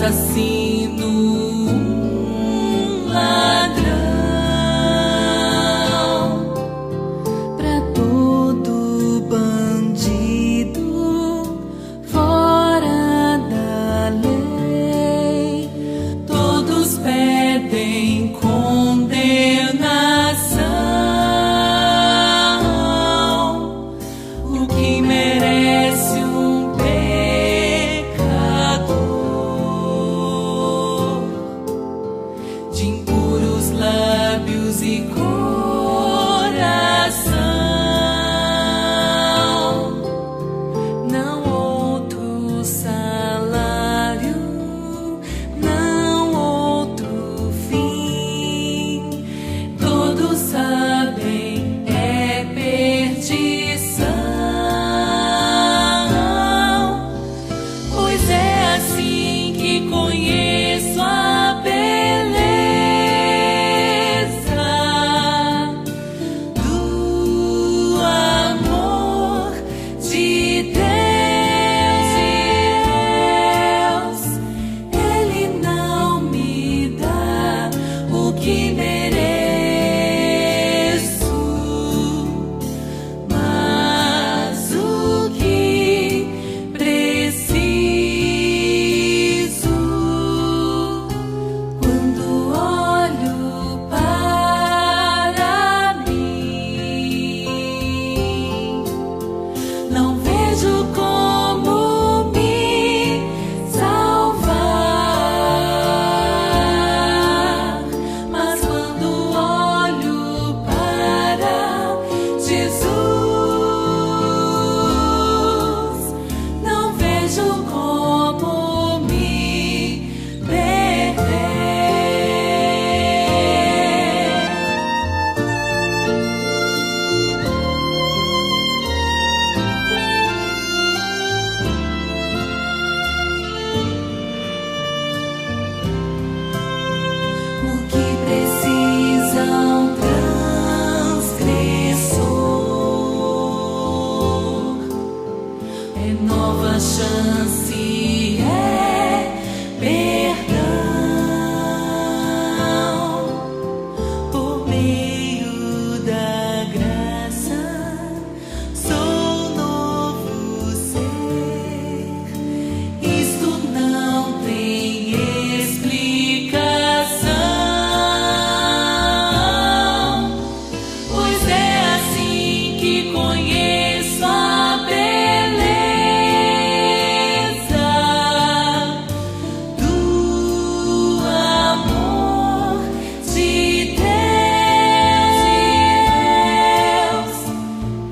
assassino, um ladrão, pra todo bandido fora da lei, todos pedem condenação, o que merece um pecador de impuros lábios e coração, não outro salário, não outro fim, todos sabem é perdição, pois é assim que conheço a beleza do amor de Deus. Ele não me dá o que mereço, mas o que preciso. Quando olho para mim, não vejo como me salvar, mas quando olho para Jesus, não vejo como me perder. O que precisa um transgressor é nova chance, é perdão por meio da graça. Sou novo ser, isto não tem explicação, pois é assim que conheço a beleza do amor de Deus.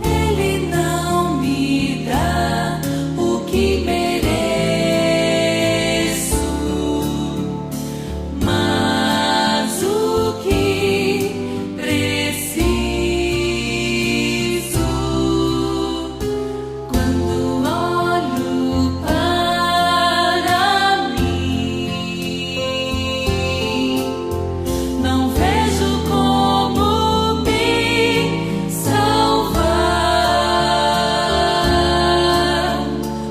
Ele não me dá o que mereço, mas o que preciso. Quando olho para mim, não vejo como me salvar,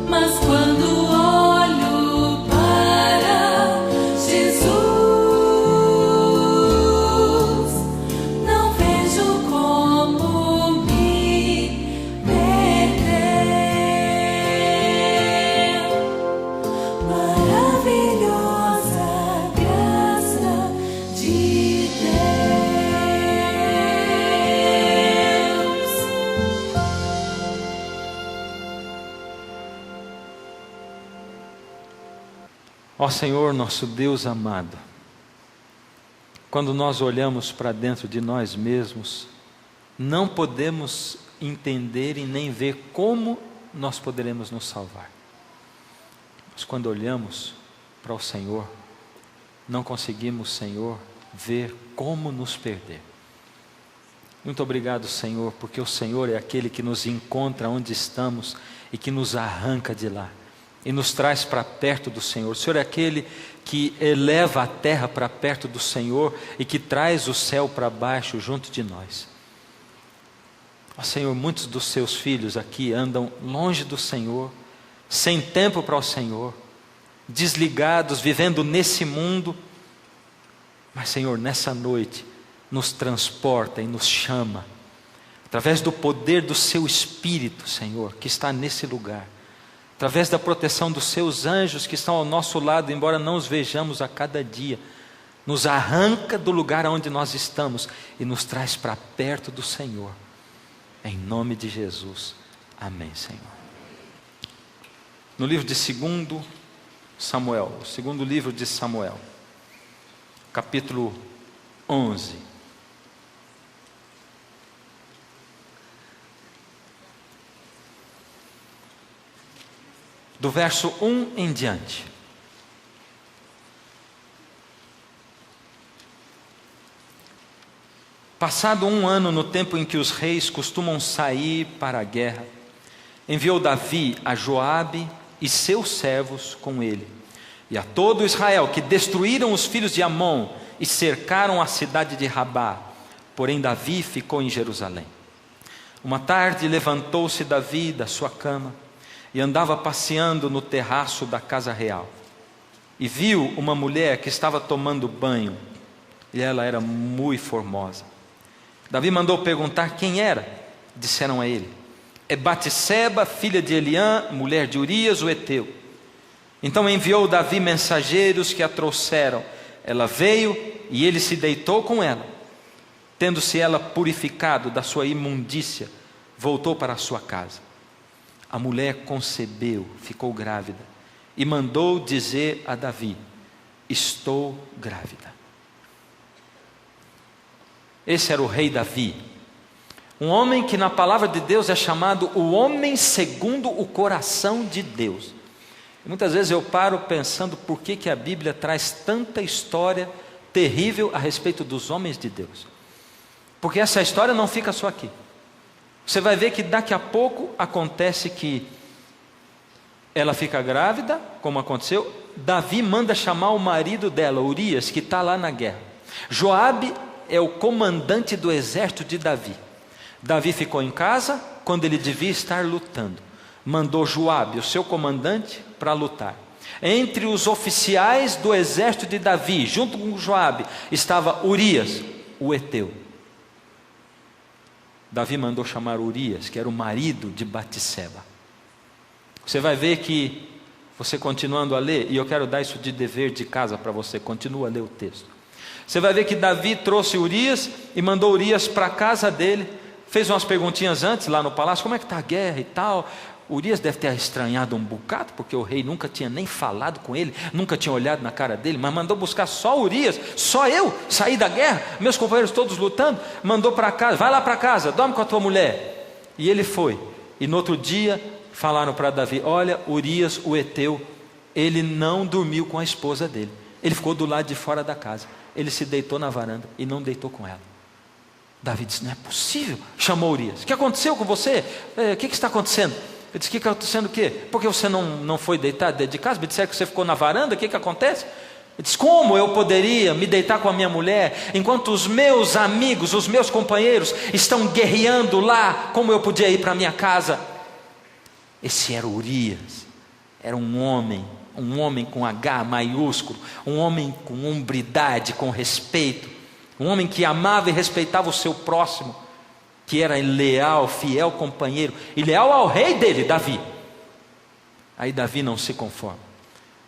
mas quando olho para Jesus, não vejo como me perder. Maravilhosa graça de Deus. Ó Senhor, nosso Deus amado, quando nós olhamos para dentro de nós mesmos, não podemos entender e nem ver como nós poderemos nos salvar. Mas quando olhamos para o Senhor, não conseguimos, Senhor, ver como nos perder. Muito obrigado, Senhor, porque o Senhor é aquele que nos encontra onde estamos e que nos arranca de lá e nos traz para perto do Senhor. O Senhor é aquele que eleva a terra para perto do Senhor e que traz o céu para baixo junto de nós. Ó Senhor, muitos dos seus filhos aqui andam longe do Senhor, sem tempo para o Senhor, desligados, vivendo nesse mundo. Mas, Senhor, nessa noite, nos transporta e nos chama, através do poder do Seu Espírito, Senhor, que está nesse lugar, através da proteção dos Seus anjos que estão ao nosso lado, embora não os vejamos a cada dia, nos arranca do lugar onde nós estamos e nos traz para perto do Senhor. Em nome de Jesus. Amém, Senhor. No livro de 2 Samuel, o segundo livro de Samuel, capítulo 11. Do verso 1 em diante. Passado 1 ano, no tempo em que os reis costumam sair para a guerra, enviou Davi a Joabe e seus servos com ele, e a todo Israel, que destruíram os filhos de Amon e cercaram a cidade de Rabá. Porém Davi ficou em Jerusalém. Uma tarde levantou-se Davi da sua cama e andava passeando no terraço da casa real, e viu uma mulher que estava tomando banho, e ela era muito formosa. Davi mandou perguntar quem era. Disseram a ele: é Batseba, filha de Eliã, mulher de Urias o heteu. Então enviou Davi mensageiros que a trouxeram. Ela veio e ele se deitou com ela. Tendo-se ela purificado da sua imundícia, voltou para a sua casa. A mulher concebeu, ficou grávida, e mandou dizer a Davi: estou grávida. Esse era o rei Davi, um homem que na palavra de Deus é chamado o homem segundo o coração de Deus. E muitas vezes eu paro pensando por que a Bíblia traz tanta história terrível a respeito dos homens de Deus. Porque essa história não fica só aqui. Você vai ver que daqui a pouco acontece que ela fica grávida, como aconteceu. Davi manda chamar o marido dela, Urias, que está lá na guerra. Joabe é o comandante do exército de Davi. Davi ficou em casa quando ele devia estar lutando. Mandou Joabe, o seu comandante, para lutar. Entre os oficiais do exército de Davi, junto com Joabe, estava Urias, o heteu. Davi mandou chamar Urias, que era o marido de Batseba. Você vai ver que, você continuando a ler, e eu quero dar isso de dever de casa para você, continua a ler o texto. Você vai ver que Davi trouxe Urias e mandou Urias para a casa dele, fez umas perguntinhas antes lá no palácio, como é que está a guerra e tal. Urias deve ter estranhado um bocado, porque o rei nunca tinha nem falado com ele, nunca tinha olhado na cara dele, mas mandou buscar só Urias, só eu saí da guerra, meus companheiros todos lutando, mandou para casa, vai lá para casa, dorme com a tua mulher. E ele foi, e no outro dia falaram para Davi: olha, Urias o heteu, ele não dormiu com a esposa dele, ele ficou do lado de fora da casa, ele se deitou na varanda e não deitou com ela. Davi disse: não é possível. Chamou Urias: o que aconteceu com você? O que está acontecendo? Ele disse: o que está acontecendo o quê? Porque você não foi deitar dentro de casa? Me disseram que você ficou na varanda, o que acontece? Ele disse: como eu poderia me deitar com a minha mulher, enquanto os meus amigos, os meus companheiros estão guerreando lá, como eu podia ir para a minha casa? Esse era Urias, era um homem com H maiúsculo, um homem com hombridade, com respeito, um homem que amava e respeitava o seu próximo, que era leal, fiel companheiro, e leal ao rei dele, Davi. Aí Davi não se conforma.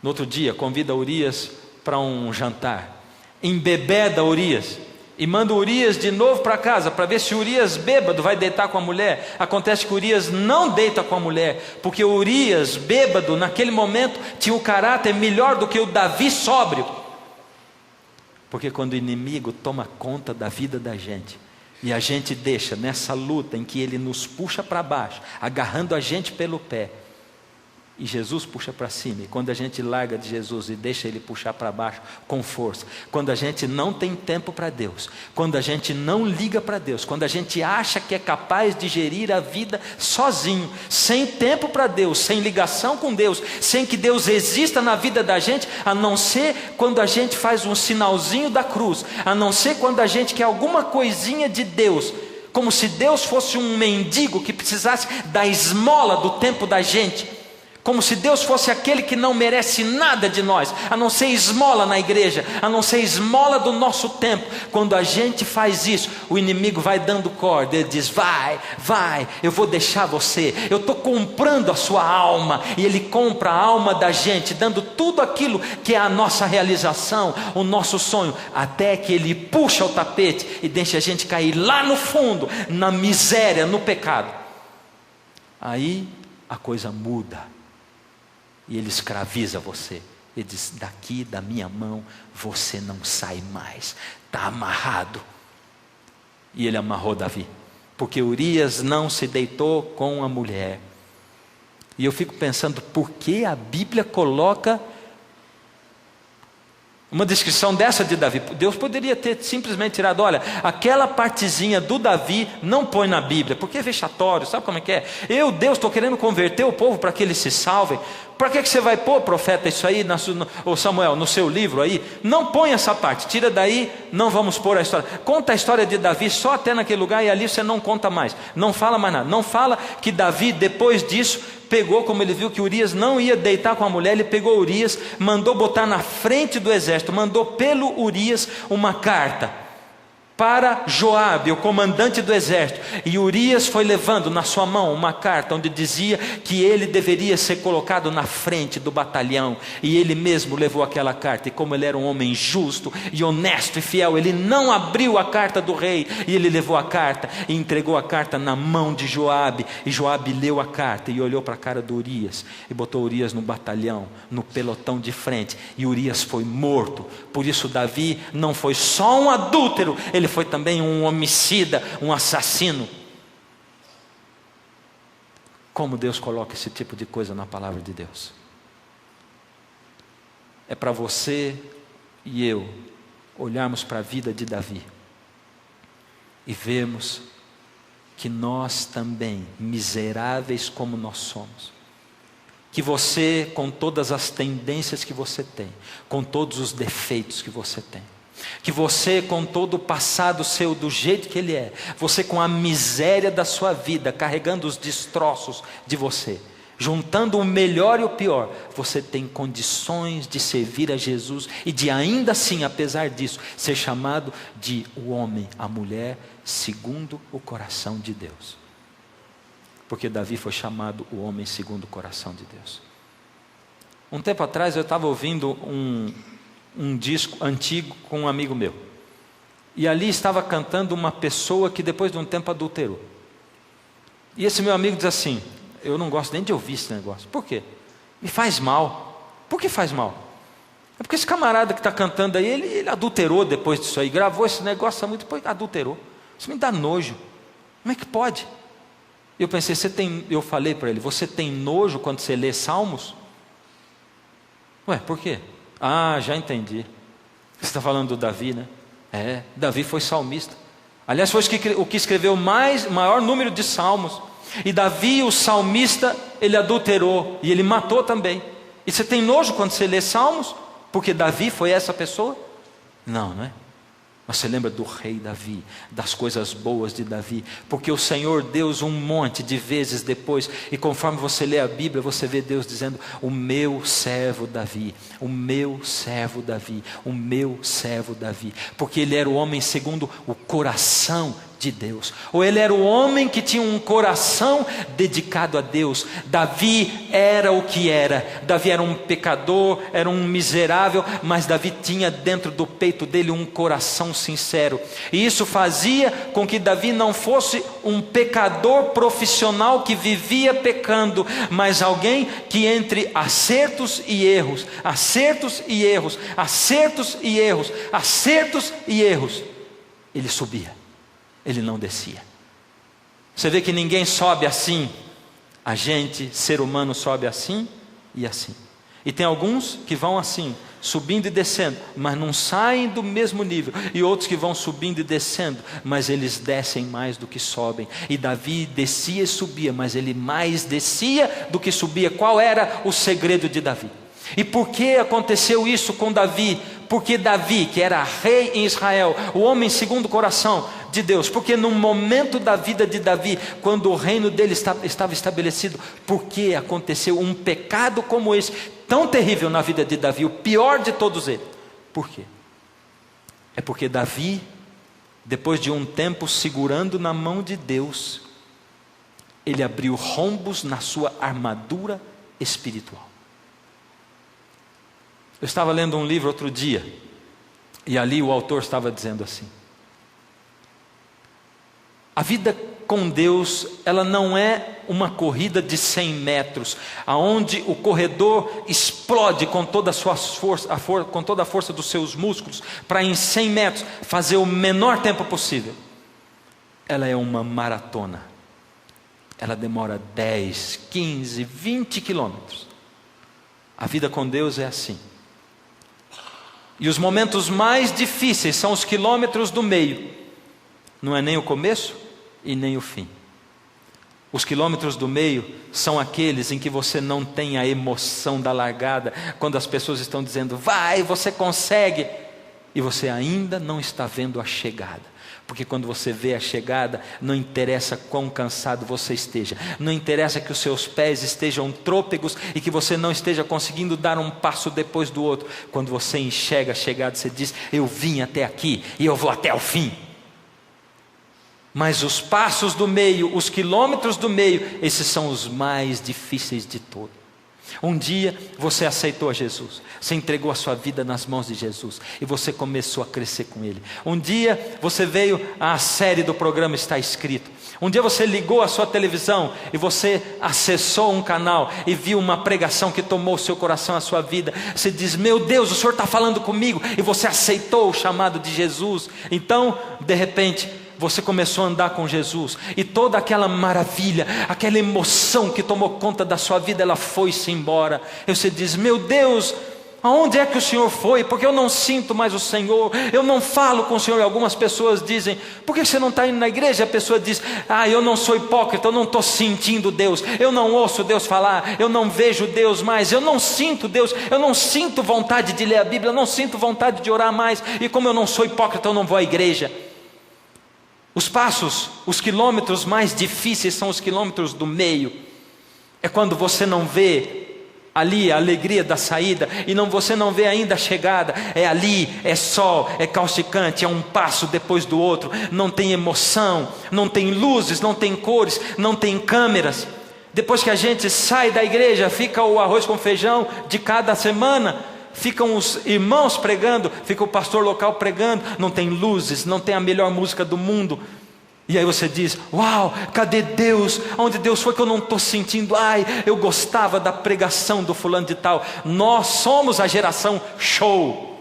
No outro dia convida Urias para um jantar, embebeda Urias, e manda Urias de novo para casa, para ver se Urias bêbado vai deitar com a mulher. Acontece que Urias não deita com a mulher, porque Urias bêbado naquele momento tinha um caráter melhor do que o Davi sóbrio. Porque quando o inimigo toma conta da vida da gente, e a gente deixa nessa luta em que ele nos puxa para baixo, agarrando a gente pelo pé, e Jesus puxa para cima, e quando a gente larga de Jesus e deixa ele puxar para baixo com força, quando a gente não tem tempo para Deus, quando a gente não liga para Deus, quando a gente acha que é capaz de gerir a vida sozinho, sem tempo para Deus, sem ligação com Deus, sem que Deus exista na vida da gente, a não ser quando a gente faz um sinalzinho da cruz, a não ser quando a gente quer alguma coisinha de Deus, como se Deus fosse um mendigo que precisasse da esmola do tempo da gente, como se Deus fosse aquele que não merece nada de nós, a não ser esmola na igreja, a não ser esmola do nosso tempo. Quando a gente faz isso, o inimigo vai dando corda, ele diz: vai, eu vou deixar você, eu estou comprando a sua alma. E ele compra a alma da gente, dando tudo aquilo que é a nossa realização, o nosso sonho, até que ele puxa o tapete e deixa a gente cair lá no fundo, na miséria, no pecado. Aí a coisa muda. E ele escraviza você. Ele diz: daqui da minha mão você não sai mais, está amarrado. E ele amarrou Davi, porque Urias não se deitou com a mulher. E eu fico pensando, por que a Bíblia coloca uma descrição dessa de Davi? Deus poderia ter simplesmente tirado: olha, aquela partezinha do Davi não põe na Bíblia, porque é vexatório. Sabe como é que é? Deus, estou querendo converter o povo para que eles se salvem. Para que você vai pôr, profeta, isso aí, ou Samuel, no seu livro aí? Não põe essa parte, tira daí, não vamos pôr a história. Conta a história de Davi só até naquele lugar, e ali você não conta mais, não fala mais nada. Não fala que Davi, depois disso, pegou, como ele viu que Urias não ia deitar com a mulher, ele pegou Urias, mandou botar na frente do exército, mandou pelo Urias uma carta para Joabe, o comandante do exército. E Urias foi levando na sua mão uma carta onde dizia que ele deveria ser colocado na frente do batalhão. E ele mesmo levou aquela carta. E como ele era um homem justo e honesto e fiel, ele não abriu a carta do rei. E ele levou a carta e entregou a carta na mão de Joabe. E Joabe leu a carta e olhou para a cara do Urias e botou Urias no batalhão, no pelotão de frente. E Urias foi morto. Por isso Davi não foi só um adúltero, ele foi também um homicida, um assassino. Como Deus coloca esse tipo de coisa na palavra de Deus? É para você e eu olharmos para a vida de Davi e vermos que nós também, miseráveis como nós somos, que você, com todas as tendências que você tem, com todos os defeitos que você tem, que você, com todo o passado seu do jeito que ele é, você com a miséria da sua vida, carregando os destroços de você, juntando o melhor e o pior, você tem condições de servir a Jesus e de ainda assim, apesar disso, ser chamado de o homem, a mulher, segundo o coração de Deus. Porque Davi foi chamado o homem segundo o coração de Deus. Um tempo atrás eu estava ouvindo um disco antigo com um amigo meu. E ali estava cantando uma pessoa que depois de um tempo adulterou. E esse meu amigo diz assim: eu não gosto nem de ouvir esse negócio. Por quê? Me faz mal. Por que faz mal? É porque esse camarada que está cantando aí, ele adulterou depois disso aí, gravou esse negócio há muito, depois adulterou. Isso me dá nojo. Como é que pode? Eu pensei, eu falei para ele: você tem nojo quando você lê Salmos? Ué, por quê? Ah, já entendi. Você está falando do Davi, né? Davi foi salmista. Aliás, foi o que escreveu maior número de salmos. E Davi, o salmista, ele adulterou e ele matou também. E você tem nojo quando você lê Salmos? Porque Davi foi essa pessoa? Não, não é? Mas você lembra do rei Davi, das coisas boas de Davi, porque o Senhor Deus um monte de vezes depois, e conforme você lê a Bíblia, você vê Deus dizendo: o meu servo Davi, o meu servo Davi, o meu servo Davi, porque ele era o homem segundo o coração de Deus, ou ele era o homem que tinha um coração dedicado a Deus. Davi era o que era. Davi era um pecador, era um miserável, mas Davi tinha dentro do peito dele um coração sincero, e isso fazia com que Davi não fosse um pecador profissional que vivia pecando, mas alguém que entre acertos e erros, acertos e erros, acertos e erros, acertos e erros, ele subia, ele não descia. Você vê que ninguém sobe assim. A gente, ser humano, sobe assim e assim. E tem alguns que vão assim, subindo e descendo, mas não saem do mesmo nível. E outros que vão subindo e descendo, mas eles descem mais do que sobem. E Davi descia e subia, mas ele mais descia do que subia. Qual era o segredo de Davi? E por que aconteceu isso com Davi? Porque Davi, que era rei em Israel, o homem segundo o coração de Deus, porque no momento da vida de Davi, quando o reino dele estava estabelecido, porque aconteceu um pecado como esse, tão terrível na vida de Davi, o pior de todos eles. Por quê? É porque Davi, depois de um tempo segurando na mão de Deus, ele abriu rombos na sua armadura espiritual. Eu estava lendo um livro outro dia, e ali o autor estava dizendo assim: a vida com Deus, ela não é uma corrida de 100 metros, aonde o corredor explode com toda a sua força, com toda a força dos seus músculos, para em 100 metros fazer o menor tempo possível. Ela é uma maratona. Ela demora 10, 15, 20 quilômetros. A vida com Deus é assim. E os momentos mais difíceis são os quilômetros do meio. Não é nem o começo e nem o fim. Os quilômetros do meio são aqueles em que você não tem a emoção da largada, quando as pessoas estão dizendo, vai, você consegue, e você ainda não está vendo a chegada. Porque quando você vê a chegada, não interessa quão cansado você esteja, não interessa que os seus pés estejam trôpegos e que você não esteja conseguindo dar um passo depois do outro. Quando você enxerga a chegada, você diz, eu vim até aqui e eu vou até o fim. Mas os passos do meio, os quilômetros do meio, esses são os mais difíceis de todos. Um dia você aceitou a Jesus, você entregou a sua vida nas mãos de Jesus e você começou a crescer com Ele. Um dia você veio à série do programa Está Escrito. Um dia você ligou a sua televisão e você acessou um canal e viu uma pregação que tomou o seu coração, a sua vida. Você diz, meu Deus, o Senhor está falando comigo, e você aceitou o chamado de Jesus. Então, de repente, você começou a andar com Jesus, e toda aquela maravilha, aquela emoção que tomou conta da sua vida, ela foi-se embora. E você diz, meu Deus, aonde é que o Senhor foi? Porque eu não sinto mais o Senhor, eu não falo com o Senhor. E algumas pessoas dizem, por que você não está indo na igreja? A pessoa diz, eu não sou hipócrita, eu não estou sentindo Deus, eu não ouço Deus falar, eu não vejo Deus mais, eu não sinto Deus, eu não sinto vontade de ler a Bíblia, eu não sinto vontade de orar mais, e como eu não sou hipócrita, eu não vou à igreja. Os passos, os quilômetros mais difíceis são os quilômetros do meio. É quando você não vê ali a alegria da saída, e você não vê ainda a chegada. É ali, é sol, é causticante, é um passo depois do outro. Não tem emoção, não tem luzes, não tem cores, não tem câmeras. Depois que a gente sai da igreja, fica o arroz com feijão de cada semana. Ficam os irmãos pregando, fica o pastor local pregando, não tem luzes, não tem a melhor música do mundo. E aí você diz, uau, cadê Deus? Onde Deus foi que eu não estou sentindo? Eu gostava da pregação do fulano de tal. Nós somos a geração show.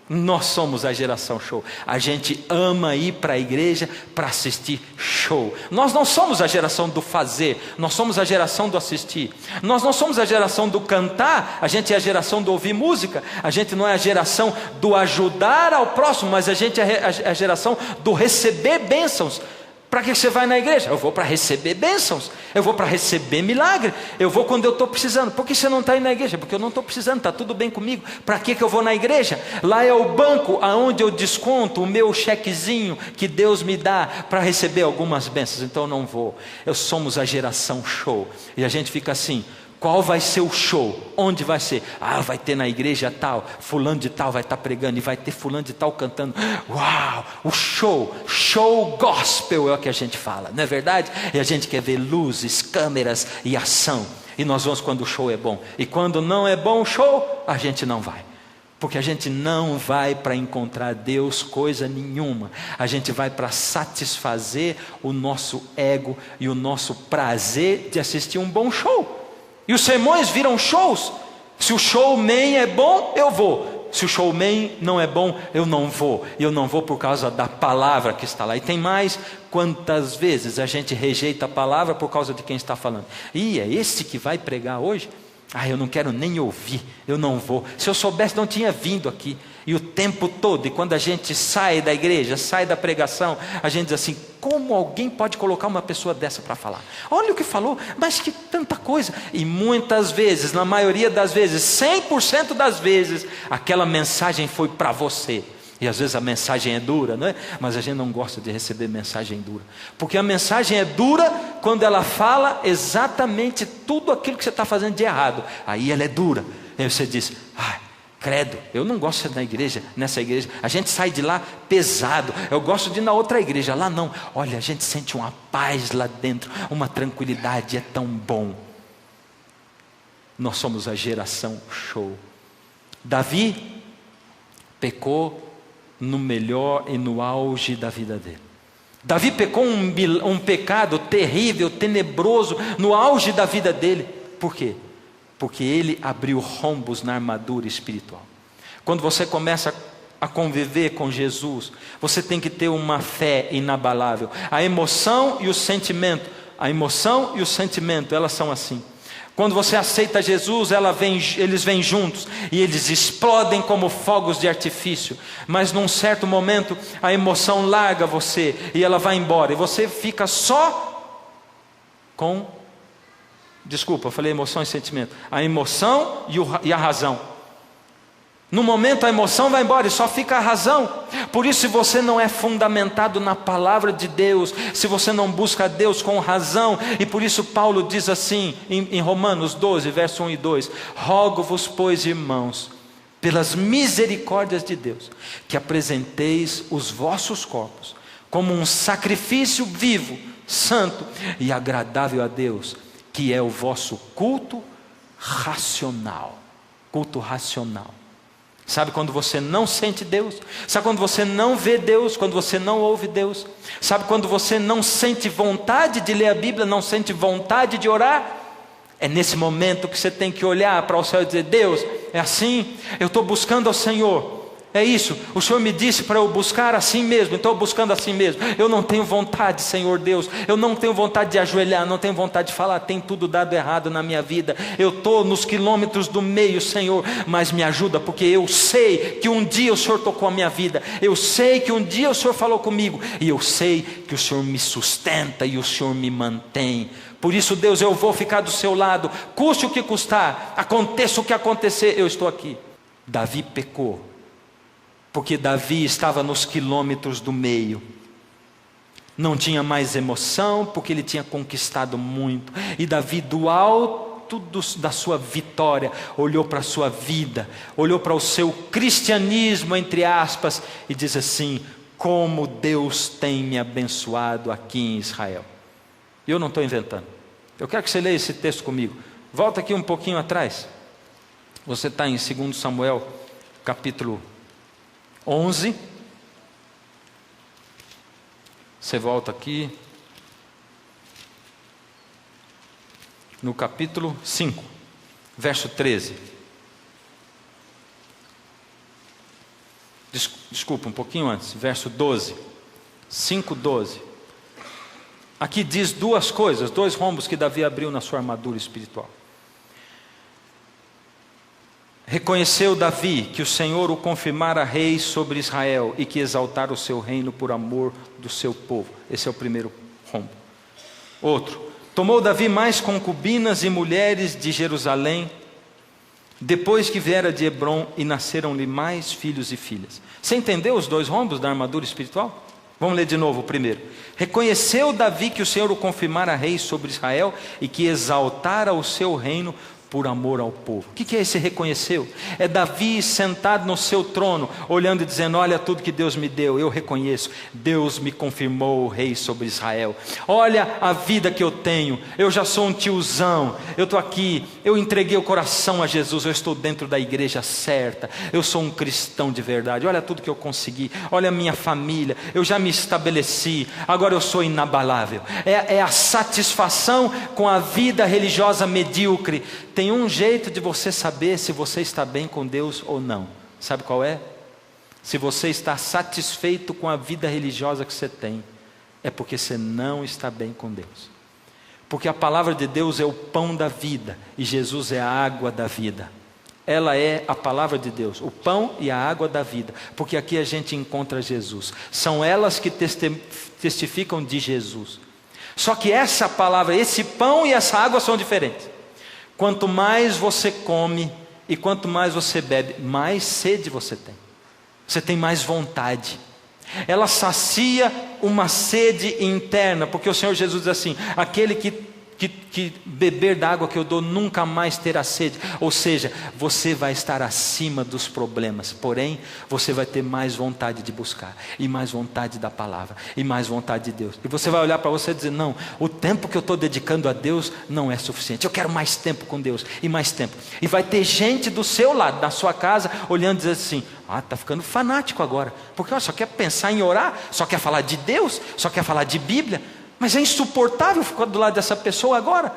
Nós somos a geração show. A gente ama ir para a igreja para assistir show. Nós não somos a geração do fazer, nós somos a geração do assistir. Nós não somos a geração do cantar, a gente é a geração do ouvir música. A gente não é a geração do ajudar ao próximo, mas a gente é a geração do receber bênçãos. Para que você vai na igreja? Eu vou para receber bênçãos, eu vou para receber milagre, eu vou quando eu estou precisando. Por que você não está indo na igreja? Porque eu não estou precisando, está tudo bem comigo. Para que eu vou na igreja? Lá é o banco aonde eu desconto o meu chequezinho que Deus me dá para receber algumas bênçãos. Então eu não vou. Somos a geração show. E a gente fica assim, qual vai ser o show? Onde vai ser? Vai ter na igreja tal, fulano de tal vai estar pregando, e vai ter fulano de tal cantando. Uau, o show gospel é o que a gente fala, não é verdade? E a gente quer ver luzes, câmeras e ação. E nós vamos quando o show é bom. E quando não é bom o show, a gente não vai. Porque a gente não vai para encontrar Deus coisa nenhuma. A gente vai para satisfazer o nosso ego e o nosso prazer de assistir um bom show. E os sermões viram shows. Se o showman é bom, eu vou. Se o showman não é bom, eu não vou. E eu não vou por causa da palavra que está lá. E tem mais, quantas vezes a gente rejeita a palavra por causa de quem está falando. É esse que vai pregar hoje? Eu não quero nem ouvir, eu não vou. Se eu soubesse, não tinha vindo aqui. E o tempo todo, e quando a gente sai da igreja, sai da pregação, a gente diz assim, como alguém pode colocar uma pessoa dessa para falar? Olha o que falou, mas que tanta coisa. E muitas vezes, na maioria das vezes, 100% das vezes, aquela mensagem foi para você. E às vezes a mensagem é dura, não é? Mas a gente não gosta de receber mensagem dura. Porque a mensagem é dura quando ela fala exatamente tudo aquilo que você está fazendo de errado. Aí ela é dura. Aí você diz, credo, eu não gosto de ir na igreja, nessa igreja. A gente sai de lá pesado. Eu gosto de ir na outra igreja. Lá não. Olha, a gente sente uma paz lá dentro, uma tranquilidade, é tão bom. Nós somos a geração show. Davi pecou no melhor e no auge da vida dele. Davi pecou um pecado terrível, tenebroso, no auge da vida dele. Por quê? Porque ele abriu rombos na armadura espiritual. Quando você começa a conviver com Jesus, você tem que ter uma fé inabalável. A emoção e o sentimento, elas são assim. Quando você aceita Jesus, eles vêm juntos e eles explodem como fogos de artifício. Mas num certo momento, a emoção larga você e ela vai embora. E você fica só com... Desculpa, eu falei emoção e sentimento. A emoção e a razão. No momento a emoção vai embora e só fica a razão. Por isso, se você não é fundamentado na palavra de Deus, se você não busca Deus com razão, e por isso Paulo diz assim em Romanos 12, verso 1 e 2: rogo-vos, pois, irmãos, pelas misericórdias de Deus, que apresenteis os vossos corpos como um sacrifício vivo, santo e agradável a Deus, que é o vosso culto racional. Culto racional. Sabe quando você não sente Deus? Sabe quando você não vê Deus? Quando você não ouve Deus? Sabe quando você não sente vontade de ler a Bíblia? Não sente vontade de orar? É nesse momento que você tem que olhar para o céu e dizer: Deus, é assim? Eu estou buscando ao Senhor. É isso, o Senhor me disse para eu buscar assim mesmo, então eu buscando assim mesmo. Eu não tenho vontade, Senhor Deus, eu não tenho vontade de ajoelhar, não tenho vontade de falar, tem tudo dado errado na minha vida. Eu estou nos quilômetros do meio, Senhor, mas me ajuda, porque eu sei que um dia o Senhor tocou a minha vida, eu sei que um dia o Senhor falou comigo, e eu sei que o Senhor me sustenta e o Senhor me mantém. Por isso, Deus, eu vou ficar do seu lado, custe o que custar, aconteça o que acontecer, eu estou aqui. Davi pecou, porque Davi estava nos quilômetros do meio, não tinha mais emoção, porque ele tinha conquistado muito, e Davi do alto da sua vitória, olhou para a sua vida, olhou para o seu cristianismo, entre aspas, e diz assim: como Deus tem me abençoado aqui em Israel. E eu não estou inventando, eu quero que você leia esse texto comigo, volta aqui um pouquinho atrás, você está em 2 Samuel, capítulo 11, você volta aqui no capítulo 5, verso 13. Desculpa, um pouquinho antes, verso 12, 5:12. Aqui diz duas coisas, dois rombos que Davi abriu na sua armadura espiritual. Reconheceu Davi que o Senhor o confirmara rei sobre Israel e que exaltara o seu reino por amor do seu povo. Esse é o primeiro rombo. Outro, tomou Davi mais concubinas e mulheres de Jerusalém, depois que viera de Hebrom, e nasceram-lhe mais filhos e filhas. Você entendeu os dois rombos da armadura espiritual? Vamos ler de novo o primeiro. Reconheceu Davi que o Senhor o confirmara rei sobre Israel e que exaltara o seu reino por amor ao povo. O que é esse reconheceu? É Davi sentado no seu trono, olhando e dizendo: olha tudo que Deus me deu, eu reconheço, Deus me confirmou o rei sobre Israel. Olha a vida que eu tenho, eu já sou um tiozão, eu estou aqui, eu entreguei o coração a Jesus, eu estou dentro da igreja certa, eu sou um cristão de verdade, olha tudo que eu consegui, olha a minha família, eu já me estabeleci, agora eu sou inabalável. É a satisfação com a vida religiosa medíocre. Tem um jeito de você saber se você está bem com Deus ou não. Sabe qual é? Se você está satisfeito com a vida religiosa que você tem, é porque você não está bem com Deus. Porque a palavra de Deus é o pão da vida e Jesus é a água da vida. Ela é a palavra de Deus, o pão e a água da vida. Porque aqui a gente encontra Jesus. São elas que testificam de Jesus. Só que essa palavra, esse pão e essa água são diferentes. Quanto mais você come e quanto mais você bebe, mais sede você tem. você tem mais vontade. Ela sacia uma sede interna, porque o Senhor Jesus diz assim: aquele que beber da água que eu dou nunca mais terá sede. Ou seja, você vai estar acima dos problemas, porém você vai ter mais vontade de buscar, e mais vontade da palavra, e mais vontade de Deus. E você vai olhar para você e dizer: não, o tempo que eu estou dedicando a Deus não é suficiente, eu quero mais tempo com Deus, e mais tempo. E vai ter gente do seu lado, da sua casa, olhando e dizendo assim: está ficando fanático agora, porque só quer pensar em orar, só quer falar de Deus, só quer falar de Bíblia. Mas é insuportável ficar do lado dessa pessoa agora.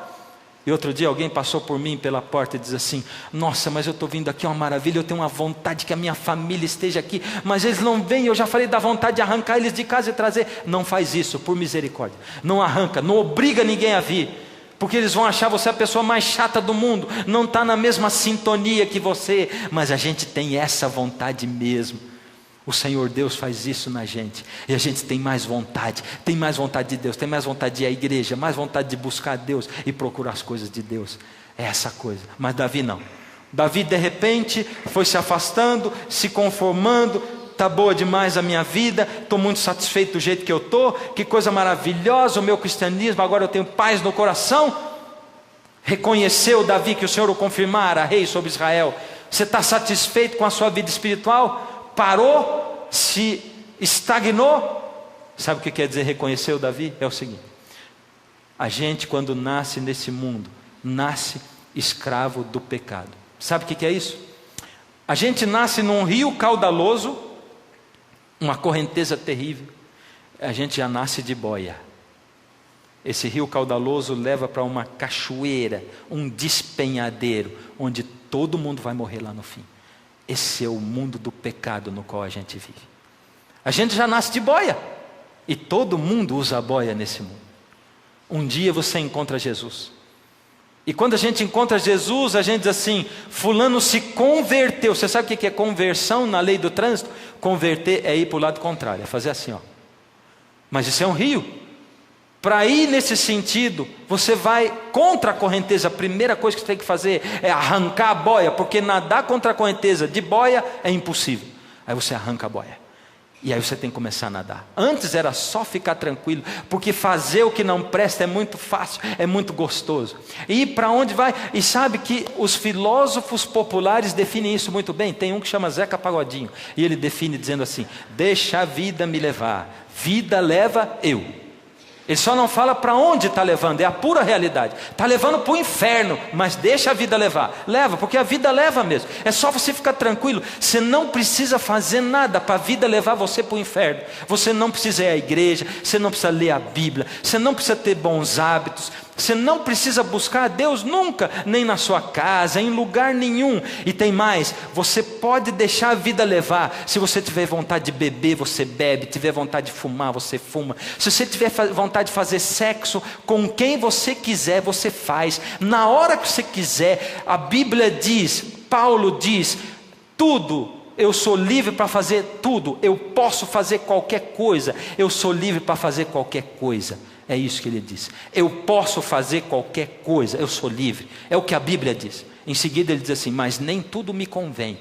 E outro dia alguém passou por mim pela porta e diz assim: nossa, mas eu estou vindo aqui, é uma maravilha, eu tenho uma vontade que a minha família esteja aqui, mas eles não vêm, eu já falei da vontade de arrancar eles de casa e trazer. Não faz isso, por misericórdia. Não arranca, não obriga ninguém a vir, porque eles vão achar você a pessoa mais chata do mundo, não está na mesma sintonia que você. Mas a gente tem essa vontade mesmo. O Senhor Deus faz isso na gente, e a gente tem mais vontade de Deus, tem mais vontade de ir à igreja, mais vontade de buscar Deus e procurar as coisas de Deus. É essa coisa. Mas Davi não. Davi de repente foi se afastando, se conformando. Está boa demais a minha vida, estou muito satisfeito do jeito que eu estou, que coisa maravilhosa o meu cristianismo, agora eu tenho paz no coração. Reconheceu Davi que o Senhor o confirmara rei sobre Israel. Você está satisfeito com a sua vida espiritual? Parou? Se estagnou? Sabe o que quer dizer reconheceu Davi? É o seguinte: a gente, quando nasce nesse mundo, nasce escravo do pecado. Sabe o que é isso? A gente nasce num rio caudaloso, uma correnteza terrível. A gente já nasce de boia. Esse rio caudaloso leva para uma cachoeira, um despenhadeiro, onde todo mundo vai morrer lá no fim. Esse é o mundo do pecado no qual a gente vive. A gente já nasce de boia, e todo mundo usa a boia nesse mundo. Um dia você encontra Jesus, e quando a gente encontra Jesus, a gente diz assim: fulano se converteu. Você sabe o que é conversão na lei do trânsito? Converter é ir para o lado contrário, é fazer assim, ó. Mas isso é um rio. Para ir nesse sentido, você vai contra a correnteza. A primeira coisa que você tem que fazer é arrancar a boia, porque nadar contra a correnteza de boia é impossível. Aí você arranca a boia, e aí você tem que começar a nadar. Antes era só ficar tranquilo, porque fazer o que não presta é muito fácil, é muito gostoso. E para onde vai? E sabe que os filósofos populares definem isso muito bem. Tem um que chama Zeca Pagodinho, e ele define dizendo assim: deixa a vida me levar, vida leva eu. Ele só não fala para onde está levando, é a pura realidade. Está levando para o inferno, mas deixa a vida levar. Leva, porque a vida leva mesmo. É só você ficar tranquilo. Você não precisa fazer nada para a vida levar você para o inferno. Você não precisa ir à igreja, você não precisa ler a Bíblia, você não precisa ter bons hábitos, você não precisa buscar a Deus nunca, nem na sua casa, em lugar nenhum. E tem mais, você pode deixar a vida levar. Se você tiver vontade de beber, você bebe. Tiver vontade de fumar, você fuma. Se você tiver vontade de fazer sexo com quem você quiser, você faz, na hora que você quiser. A Bíblia diz, Paulo diz, tudo, eu sou livre para fazer tudo, eu posso fazer qualquer coisa, eu sou livre para fazer qualquer coisa. É isso que ele diz: eu posso fazer qualquer coisa, eu sou livre. É o que a Bíblia diz. Em seguida ele diz assim: mas nem tudo me convém,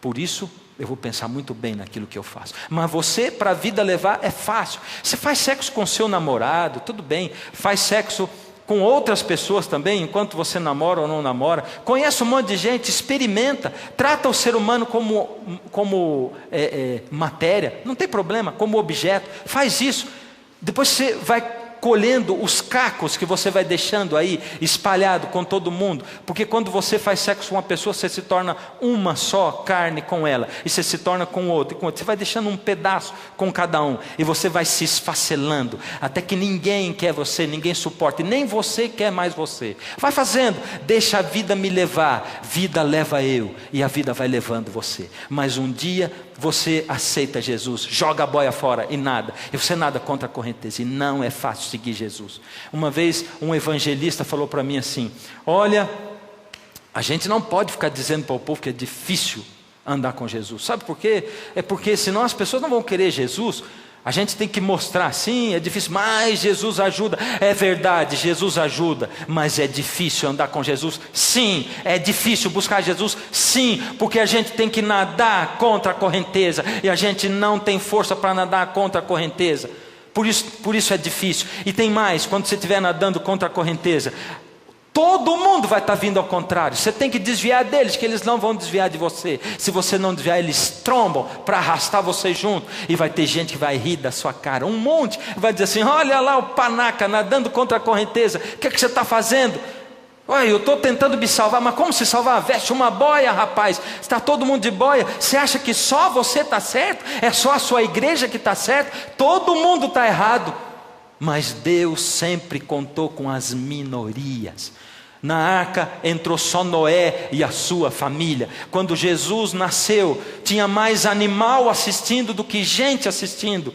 por isso eu vou pensar muito bem naquilo que eu faço. Mas você, para a vida levar, é fácil. Você faz sexo com seu namorado, tudo bem. Faz sexo com outras pessoas também, enquanto você namora ou não namora. Conhece um monte de gente, experimenta. Trata o ser humano como matéria, não tem problema, como objeto. Faz isso. Depois você vai colhendo os cacos que você vai deixando aí espalhado com todo mundo, porque quando você faz sexo com uma pessoa, você se torna uma só carne com ela, e você se torna com outro, e com outro. Você vai deixando um pedaço com cada um, e você vai se esfacelando, até que ninguém quer você, ninguém suporta, e nem você quer mais você. Vai fazendo, deixa a vida me levar, vida leva eu, e a vida vai levando você. Mas um dia você aceita Jesus, joga a boia fora e nada, e você nada contra a correnteza, e não é fácil seguir Jesus. Uma vez um evangelista falou para mim assim: olha, a gente não pode ficar dizendo para o povo que é difícil andar com Jesus. Sabe por quê? É porque senão as pessoas não vão querer Jesus. A gente tem que mostrar, sim, é difícil, mas Jesus ajuda. É verdade, Jesus ajuda, mas é difícil andar com Jesus? Sim. É difícil buscar Jesus? Sim, porque a gente tem que nadar contra a correnteza, e a gente não tem força para nadar contra a correnteza. Por isso é difícil. E tem mais, quando você estiver nadando contra a correnteza, todo mundo vai estar vindo ao contrário. Você tem que desviar deles, que eles não vão desviar de você. Se você não desviar, eles trombam para arrastar você junto. E vai ter gente que vai rir da sua cara, um monte. Vai dizer assim: olha lá o panaca nadando contra a correnteza. O que é que você está fazendo? Olha, eu estou tentando me salvar, mas como se salvar? Veste uma boia, rapaz. Está todo mundo de boia. Você acha que só você está certo? É só a sua igreja que está certo? Todo mundo está errado. Mas Deus sempre contou com as minorias. Na arca entrou só Noé e a sua família. Quando Jesus nasceu, tinha mais animal assistindo do que gente assistindo.